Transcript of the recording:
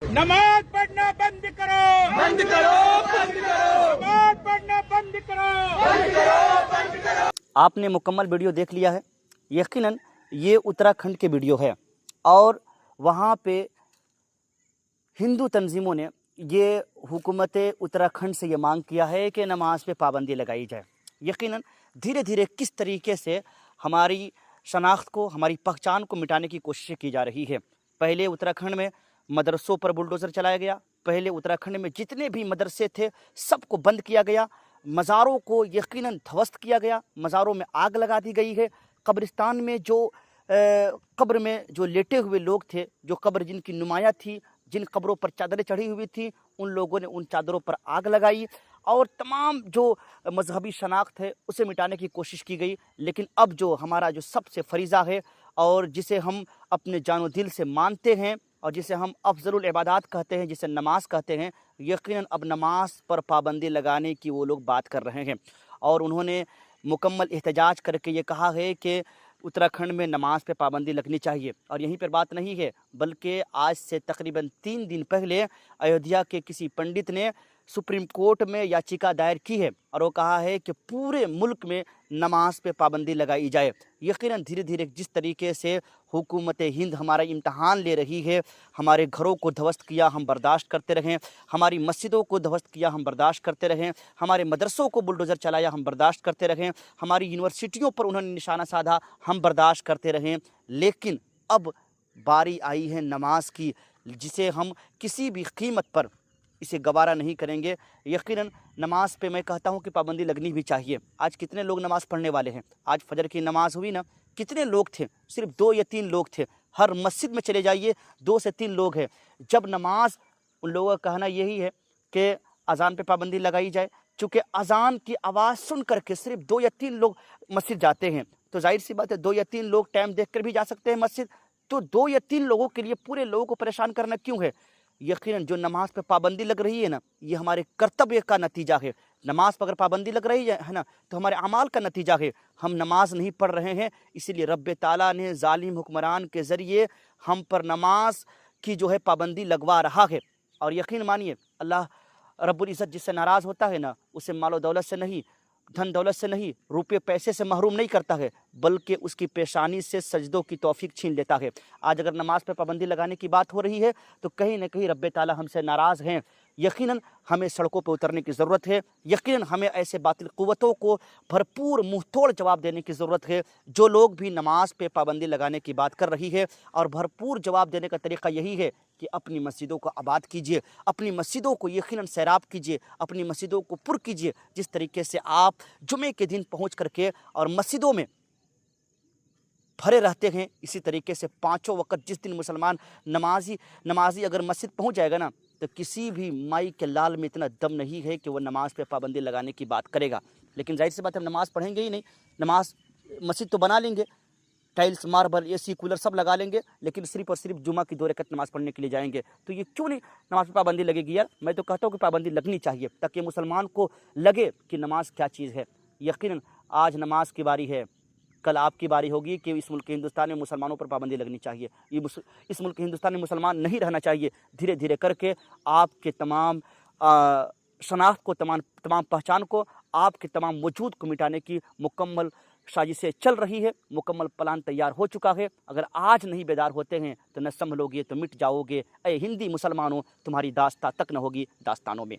नमाज पढ़ना बंद करो, बंद करो, बंद करो। नमाज पढ़ना बंद करो, बंद करो, बंद करो। आपने मुकम्मल वीडियो देख लिया है। यकीनन ये उत्तराखंड के वीडियो है और वहाँ पे हिंदू तंजीमों ने ये हुकूमत उत्तराखंड से ये मांग किया है कि नमाज पे पाबंदी लगाई जाए। यकीनन धीरे धीरे किस तरीके से हमारी शनाख्त को, हमारी पहचान को मिटाने की कोशिश की जा रही है। पहले उत्तराखंड में मदरसों पर बुलडोज़र चलाया गया, पहले उत्तराखंड में जितने भी मदरसे थे सबको बंद किया गया, मज़ारों को यकीनन ध्वस्त किया गया, मज़ारों में आग लगा दी गई है। कब्रिस्तान में जो कब्र में जो लेटे हुए लोग थे, जो कब्र जिनकी नुमाया थी, जिन कब्रों पर चादरें चढ़ी हुई थी, उन लोगों ने उन चादरों पर आग लगाई और तमाम जो मजहबी शनाख्त है उसे मिटाने की कोशिश की गई। लेकिन अब जो हमारा जो सबसे फरीज़ा है और जिसे हम अपने जानो दिल से मानते हैं और जिसे हम अफजलुल इबादात कहते हैं, जिसे नमाज कहते हैं, यकीनन अब नमाज पर पाबंदी लगाने की वो लोग बात कर रहे हैं। और उन्होंने मुकम्मल एहतजाज करके ये कहा है कि उत्तराखंड में नमाज पे पाबंदी लगनी चाहिए। और यहीं पर बात नहीं है, बल्कि आज से तकरीबन 3 दिन पहले अयोध्या के किसी पंडित ने सुप्रीम कोर्ट में याचिका दायर की है और वो कहा है कि पूरे मुल्क में नमाज पे पाबंदी लगाई जाए। यकीनन धीरे धीरे जिस तरीके से हुकूमत हिंद हमारा इम्तहान ले रही है, हमारे घरों को ध्वस्त किया हम बर्दाश्त करते रहें, हमारी मस्जिदों को ध्वस्त किया हम बर्दाश्त करते रहें, हमारे मदरसों को बुलडोज़र चलाया हम बर्दाश्त करते रहें, हमारी यूनिवर्सिटियों पर उन्होंने निशाना साधा हम बर्दाश्त करते रहें। लेकिन अब बारी आई है नमाज की, जिसे हम किसी भी कीमत पर इसे गवारा नहीं करेंगे। यकीनन नमाज पे मैं कहता हूँ कि पाबंदी लगनी भी चाहिए। आज कितने लोग नमाज़ पढ़ने वाले हैं? आज फजर की नमाज हुई ना, कितने लोग थे? सिर्फ 2 या 3 लोग थे। हर मस्जिद में चले जाइए 2 से 3 लोग हैं। जब नमाज, उन लोगों का कहना यही है कि अजान पे पाबंदी लगाई जाए। चूँकि अजान की आवाज़ सुन करके सिर्फ 2 या 3 लोग मस्जिद जाते हैं, तो जाहिर सी बात है 2 या 3 लोग टाइम देख कर भी जा सकते हैं मस्जिद। तो 2 या 3 लोगों के लिए पूरे लोगों को परेशान करना क्यों है? यकीनन जो नमाज पे पाबंदी लग रही है ना, ये हमारे कर्तव्य का नतीजा है। नमाज पर अगर पाबंदी लग रही है ना, तो हमारे अमाल का नतीजा है। हम नमाज नहीं पढ़ रहे हैं, इसीलिए रब्बे ताला ने जालिम हुक्मरान के ज़रिए हम पर नमाज की जो है पाबंदी लगवा रहा है। और यकीन मानिए, अल्लाह रब्बुल इज़्ज़त जिससे नाराज़ होता है ना, उसे मालो दौलत से नहीं, धन दौलत से नहीं, रुपये पैसे से महरूम नहीं करता है, बल्कि उसकी पेशानी से सजदों की तौफीक छीन लेता है। आज अगर नमाज पर पाबंदी लगाने की बात हो रही है तो कहीं न कहीं रब्बे ताला हमसे नाराज़ हैं। यकीनन हमें सड़कों पर उतरने की ज़रूरत है। यकीनन हमें ऐसे बातिल क़ुव्वतों को भरपूर मुँह तोड़ जवाब देने की ज़रूरत है। जो लोग भी नमाज पे पाबंदी लगाने की बात कर रही है, और भरपूर जवाब देने का तरीक़ा यही है कि अपनी मस्जिदों को आबाद कीजिए, अपनी मस्जिदों को यकीनन सैराब कीजिए, अपनी मस्जिदों को पुर कीजिए। जिस तरीके से आप जुमे के दिन पहुँच करके और मस्जिदों में भरे रहते हैं, इसी तरीके से 5 वक्त जिस दिन मुसलमान नमाजी अगर मस्जिद पहुंच जाएगा ना, तो किसी भी माई के लाल में इतना दम नहीं है कि वो नमाज पे पाबंदी लगाने की बात करेगा। लेकिन जाहिर सी बात है, हम नमाज़ पढ़ेंगे ही नहीं। नमाज मस्जिद तो बना लेंगे, टाइल्स, मार्बल, एसी, कूलर सब लगा लेंगे, लेकिन सिर्फ और सिर्फ जुमा की 2 रकत नमाज़ पढ़ने के लिए जाएंगे। तो ये क्यों नहीं नमाज पर पाबंदी लगेगी यार? मैं तो कहता हूँ कि पाबंदी लगनी चाहिए, ताकि मुसलमान को लगे कि नमाज क्या चीज़ है। यकीनन आज नमाज की बारी है, कल आपकी बारी होगी कि इस मुल्क हिंदुस्तान में मुसलमानों पर पाबंदी लगनी चाहिए। इस मुल्क हिंदुस्तान में मुसलमान नहीं रहना चाहिए। धीरे धीरे करके आपके तमाम शनाख्त को, तमाम पहचान को, आपके तमाम वजूद को मिटाने की मुकम्मल साजिशें चल रही है, मुकम्मल प्लान तैयार हो चुका है। अगर आज नहीं बेदार होते हैं तो न संभलोगे तो मिट जाओगे। ऐ हिंदी मुसलमानों, तुम्हारी दास्तां तक न होगी दास्तानों में।